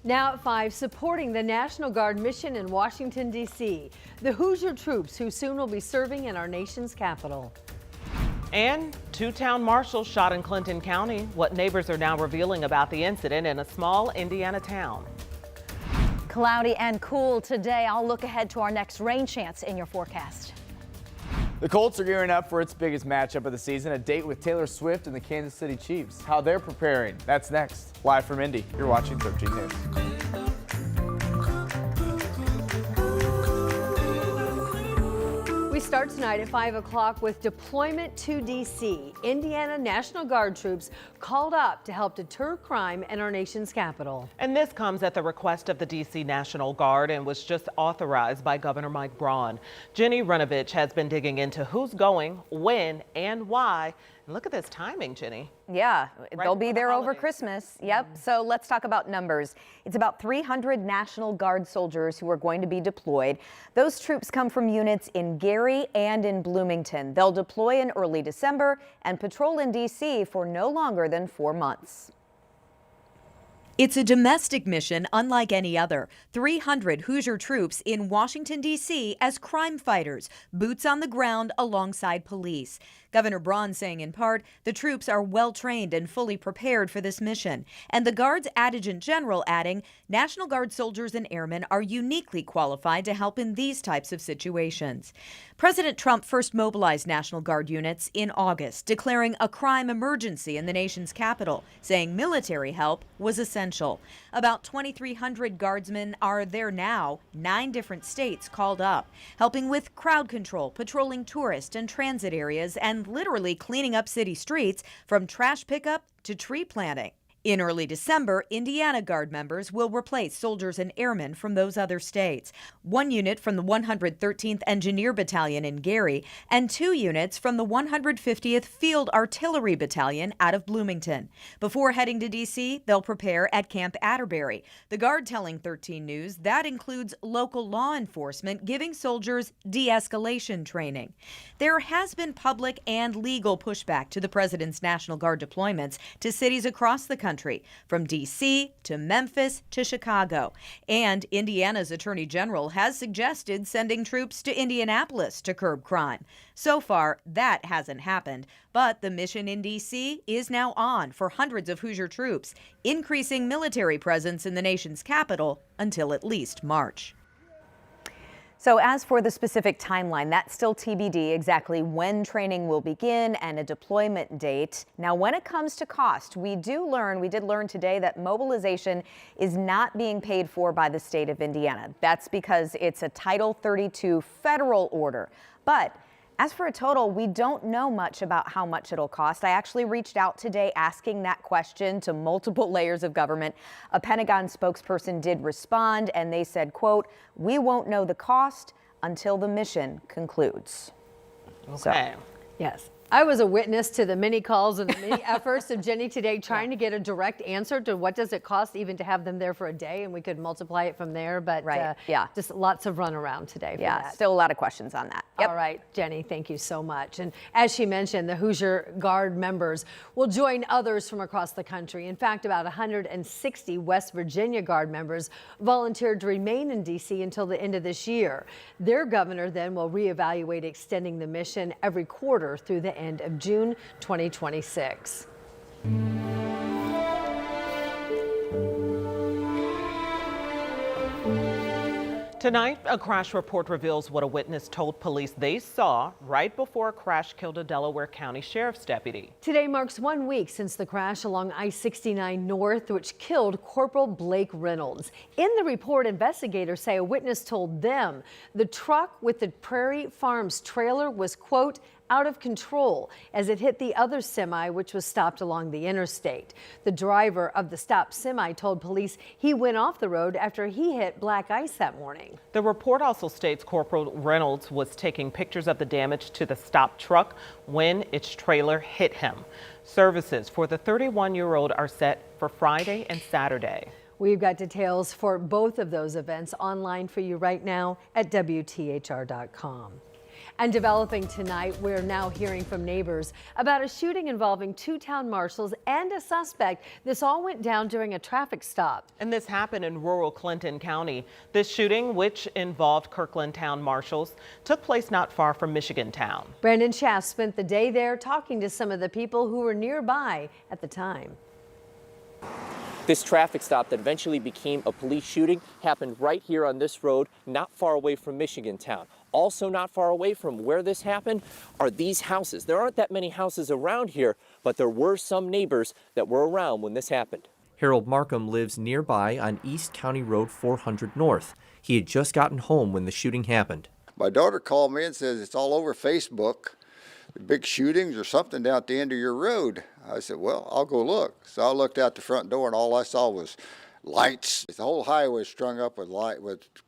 Now at 5, supporting the National Guard mission in Washington, D.C. The Hoosier troops who soon will be serving in our nation's capital. And 2 town marshals shot in Clinton County. What neighbors are now revealing about the incident in a small Indiana town. Cloudy and cool today. I'll look ahead to our next rain chance in your forecast. The Colts are gearing up for its biggest matchup of the season, a date with Taylor Swift and the Kansas City Chiefs. How they're preparing, that's next. Live from Indy, you're watching 13 News. We start tonight at 5 o'clock with deployment to D.C. Indiana National Guard troops called up to help deter crime in our nation's capital. And this comes at the request of the D.C. National Guard and was just authorized by Governor Mike Braun. Jenny Runovich has been digging into who's going, when, and why. And look at this timing, Jenny. Yeah, they'll be there over holidays. Christmas. Yep. So let's talk about numbers. It's about 300 National Guard soldiers who are going to be deployed. Those troops come from units in Gary and in Bloomington. They'll deploy in early December and patrol in D.C. for no longer than 4 months. It's a domestic mission unlike any other. 300 Hoosier troops in Washington, D.C. as crime fighters, boots on the ground alongside police. Governor Braun saying in part, the troops are well trained and fully prepared for this mission. And the Guard's Adjutant General adding, National Guard soldiers and airmen are uniquely qualified to help in these types of situations. President Trump first mobilized National Guard units in August, declaring a crime emergency in the nation's capital, saying military help was essential. About 2,300 guardsmen are there now, 9 different states called up, helping with crowd control, patrolling tourist and transit areas, and literally cleaning up city streets from trash pickup to tree planting. In early December, Indiana Guard members will replace soldiers and airmen from those other states. 1 unit from the 113th Engineer Battalion in Gary and 2 units from the 150th Field Artillery Battalion out of Bloomington. Before heading to D.C., they'll prepare at Camp Atterbury. The Guard telling 13 News that includes local law enforcement giving soldiers de-escalation training. There has been public and legal pushback to the president's National Guard deployments to cities across the country, from D.C. to Memphis to Chicago. And Indiana's Attorney General has suggested sending troops to Indianapolis to curb crime. So far, that hasn't happened, but the mission in D.C. is now on for hundreds of Hoosier troops, increasing military presence in the nation's capital until at least March. So as for the specific timeline, that's still TBD exactly when training will begin and a deployment date. Now, when it comes to cost, we did learn today that mobilization is not being paid for by the state of Indiana. That's because it's a Title 32 federal order. But as for a total, we don't know much about how much it'll cost. I actually reached out today asking that question to multiple layers of government. A Pentagon spokesperson did respond, and they said, quote, "We won't know the cost until the mission concludes." Okay. So, yes. I was a witness to the many calls and the many efforts of Jenny today trying to get a direct answer to what does it cost even to have them there for a day, and we could multiply it from there. But just lots of runaround today for that. Still a lot of questions on that. All right, Jenny, thank you so much. And as she mentioned, the Hoosier Guard members will join others from across the country. In fact, about 160 West Virginia Guard members volunteered to remain in D.C. until the end of this year. Their governor then will reevaluate extending the mission every quarter through the end of June 2026. Tonight, a crash report reveals what a witness told police they saw right before a crash killed a Delaware County Sheriff's deputy. Today marks 1 week since the crash along I-69 North, which killed Corporal Blake Reynolds. In the report, investigators say a witness told them the truck with the Prairie Farms trailer was, quote, out of control as it hit the other semi, which was stopped along the interstate. The driver of the stopped semi told police he went off the road after he hit black ice that morning. The report also states Corporal Reynolds was taking pictures of the damage to the stopped truck when its trailer hit him. Services for the 31-year-old are set for Friday and Saturday. We've got details for both of those events online for you right now at WTHR.com. And developing tonight, we're now hearing from neighbors about a shooting involving 2 town marshals and a suspect. This all went down during a traffic stop. And this happened in rural Clinton County. This shooting, which involved Kirkland Town marshals, took place not far from Michigan Town. Brandon Schaff spent the day there talking to some of the people who were nearby at the time. This traffic stop that eventually became a police shooting happened right here on this road, not far away from Michigan Town. Also not far away from where this happened are these houses. There aren't that many houses around here, but there were some neighbors that were around when this happened. Harold Markham lives nearby on East County Road 400 North. He had just gotten home when the shooting happened. My daughter called me and says it's all over Facebook, big shootings or something down at the end of your road. I said, well, I'll go look. So I looked out the front door and all I saw was lights. The whole highway was strung up with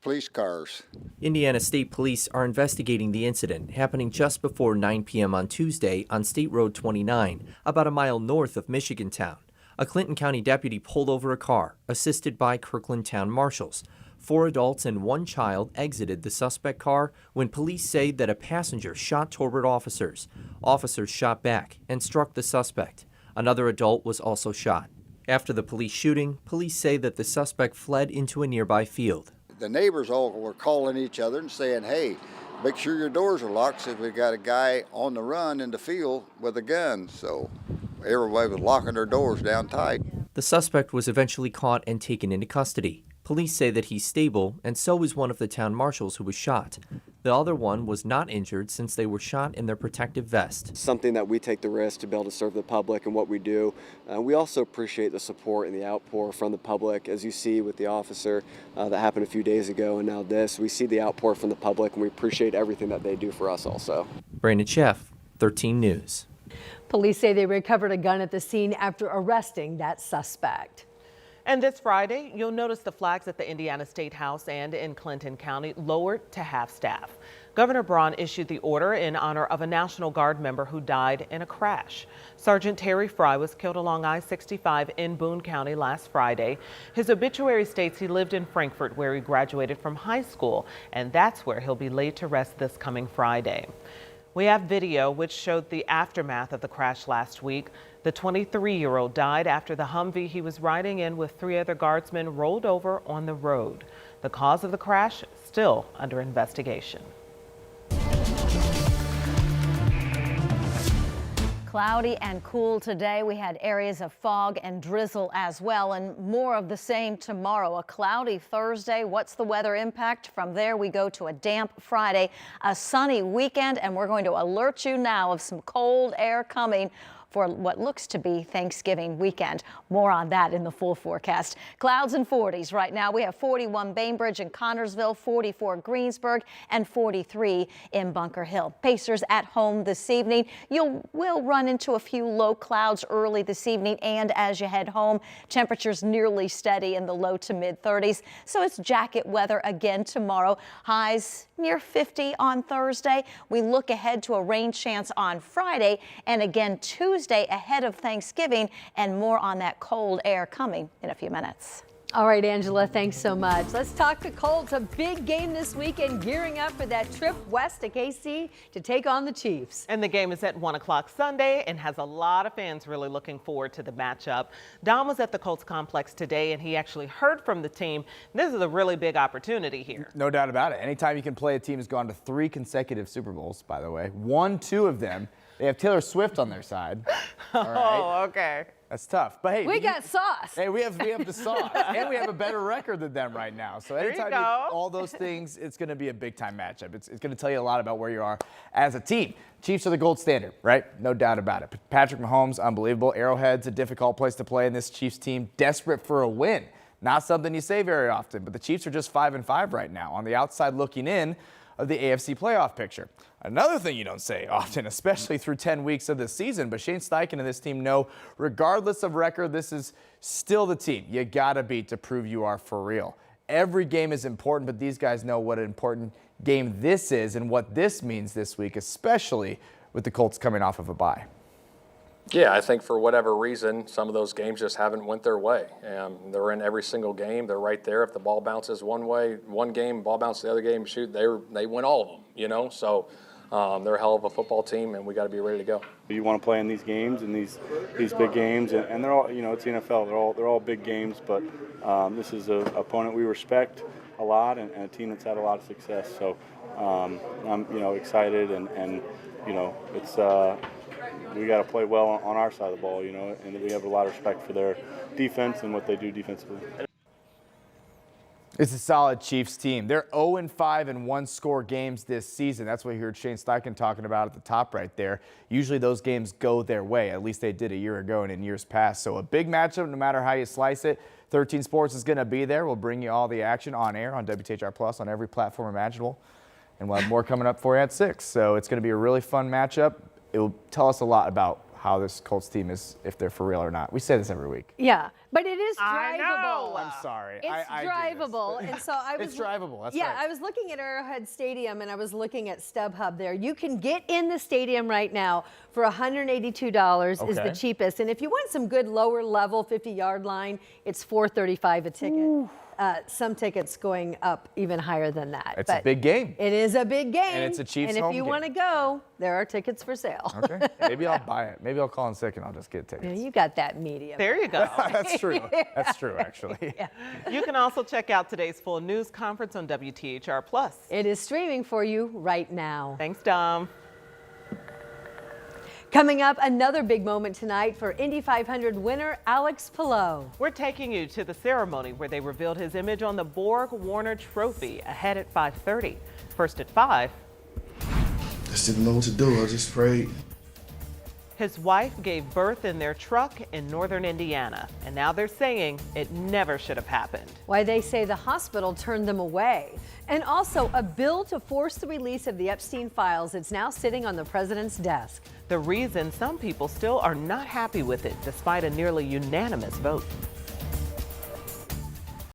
police cars. Indiana State Police are investigating the incident happening just before 9 p.m. on Tuesday on State Road 29, about a mile north of Michigan Town. A Clinton County deputy pulled over a car, assisted by Kirkland Town marshals. 4 adults and 1 child exited the suspect car when police say that a passenger shot toward officers. Officers shot back and struck the suspect. Another adult was also shot. After the police shooting, police say that the suspect fled into a nearby field. The neighbors all were calling each other and saying, hey, make sure your doors are locked, since we got a guy on the run in the field with a gun. So everybody was locking their doors down tight. The suspect was eventually caught and taken into custody. Police say that he's stable, and so is one of the town marshals who was shot. The other one was not injured since they were shot in their protective vest. Something that we take the risk to be able to serve the public and what we do. We also appreciate the support and the outpour from the public. As you see with the officer that happened a few days ago and now this, we see the outpour from the public and we appreciate everything that they do for us also. Brandon Schaff, 13 News. Police say they recovered a gun at the scene after arresting that suspect. And this Friday, you'll notice the flags at the Indiana State House and in Clinton County lowered to half-staff. Governor Braun issued the order in honor of a National Guard member who died in a crash. Sergeant Terry Fry was killed along I-65 in Boone County last Friday. His obituary states he lived in Frankfort, where he graduated from high school, and that's where he'll be laid to rest this coming Friday. We have video which showed the aftermath of the crash last week. The 23-year-old died after the Humvee he was riding in with 3 other guardsmen rolled over on the road. The cause of the crash still under investigation. Cloudy and cool today. We had areas of fog and drizzle as well, and more of the same tomorrow. A cloudy Thursday. What's the weather impact? From there, we go to a damp Friday, a sunny weekend, and we're going to alert you now of some cold air coming for what looks to be Thanksgiving weekend. More on that in the full forecast. Clouds and 40s right now. We have 41 Bainbridge and Connorsville, 44 Greensburg, and 43 in Bunker Hill. Pacers at home this evening. You will run into a few low clouds early this evening and as you head home. Temperatures nearly steady in the low to mid 30s. So it's jacket weather again tomorrow. Highs near 50 on Thursday. We look ahead to a rain chance on Friday and again Tuesday ahead of Thanksgiving, and more on that cold air coming in a few minutes. All right, Angela, thanks so much. Let's talk to Colts. A big game this weekend, gearing up for that trip west to KC to take on the Chiefs. And the game is at 1 o'clock Sunday and has a lot of fans really looking forward to the matchup. Don was at the Colts complex today, and he actually heard from the team. This is a really big opportunity here. No doubt about it. Anytime you can play, a team has gone to 3 consecutive Super Bowls, by the way. Won 2 of them. They have Taylor Swift on their side. All right. Oh, okay. That's tough. But hey, We got sauce. Hey, we have the sauce, and we have a better record than them right now. So anytime go. all those things, it's going to be a big time matchup. It's going to tell you a lot about where you are as a team. Chiefs are the gold standard, right? No doubt about it. Patrick Mahomes, unbelievable. Arrowhead's a difficult place to play, in this Chiefs team desperate for a win. Not something you say very often, but the Chiefs are just 5-5 right now on the outside looking in of the AFC playoff picture. Another thing you don't say often, especially through 10 weeks of this season, but Shane Steichen and this team know, regardless of record, this is still the team you gotta beat to prove you are for real. Every game is important, but these guys know what an important game this is and what this means this week, especially with the Colts coming off of a bye. Yeah, I think for whatever reason, some of those games just haven't went their way. They're in every single game. They're right there. If the ball bounces one way, one game, ball bounces the other game, shoot, they win all of them, you know? So They're a hell of a football team, and we got to be ready to go. You want to play in these games and these big games, and they're all, it's the NFL. They're all big games, but this is an opponent we respect a lot and a team that's had a lot of success. So I'm excited and it's we got to play well on our side of the ball, and we have a lot of respect for their defense and what they do defensively. It's a solid Chiefs team. They're 0-5 in one-score games this season. That's what you heard Shane Steichen talking about at the top right there. Usually those games go their way. At least they did a year ago and in years past. So a big matchup no matter how you slice it. 13 Sports is going to be there. We'll bring you all the action on air on WTHR Plus on every platform imaginable. And we'll have more coming up for you at 6. So it's going to be a really fun matchup. It will tell us a lot about how this Colts team is, if they're for real or not. We say this every week. Yeah, but it is I drivable. know. I'm sorry. It's drivable, and so I was. It's drivable. That's yeah, right. I was looking at Arrowhead Stadium, and I was looking at StubHub there. You can get in the stadium right now for $182 is the Okay. cheapest, and if you want some good lower level 50-yard line, it's $435 a ticket. Some tickets going up even higher than that. It's a big game. It is a big game. And it's a Chiefs And if home you game. want to go, there are tickets for sale. Okay. Maybe I'll buy it. Maybe I'll call in sick and I'll just get Yeah, tickets. you got that medium. There you go. That's true. That's true, actually. You can also check out today's full news conference on WTHR Plus. It is streaming for you right now. Thanks, Dom. Coming up, another big moment tonight for Indy 500 winner Alex Palou. We're taking you to the ceremony where they revealed his image on the Borg Warner Trophy ahead at 5:30. First at 5. Just didn't know what to do. I just prayed. His wife gave birth in their truck in northern Indiana, and now they're saying it never should have happened. Why they say the hospital turned them away. And also a bill to force the release of the Epstein files. It's now sitting on the president's desk. The reason some people still are not happy with it, despite a nearly unanimous vote.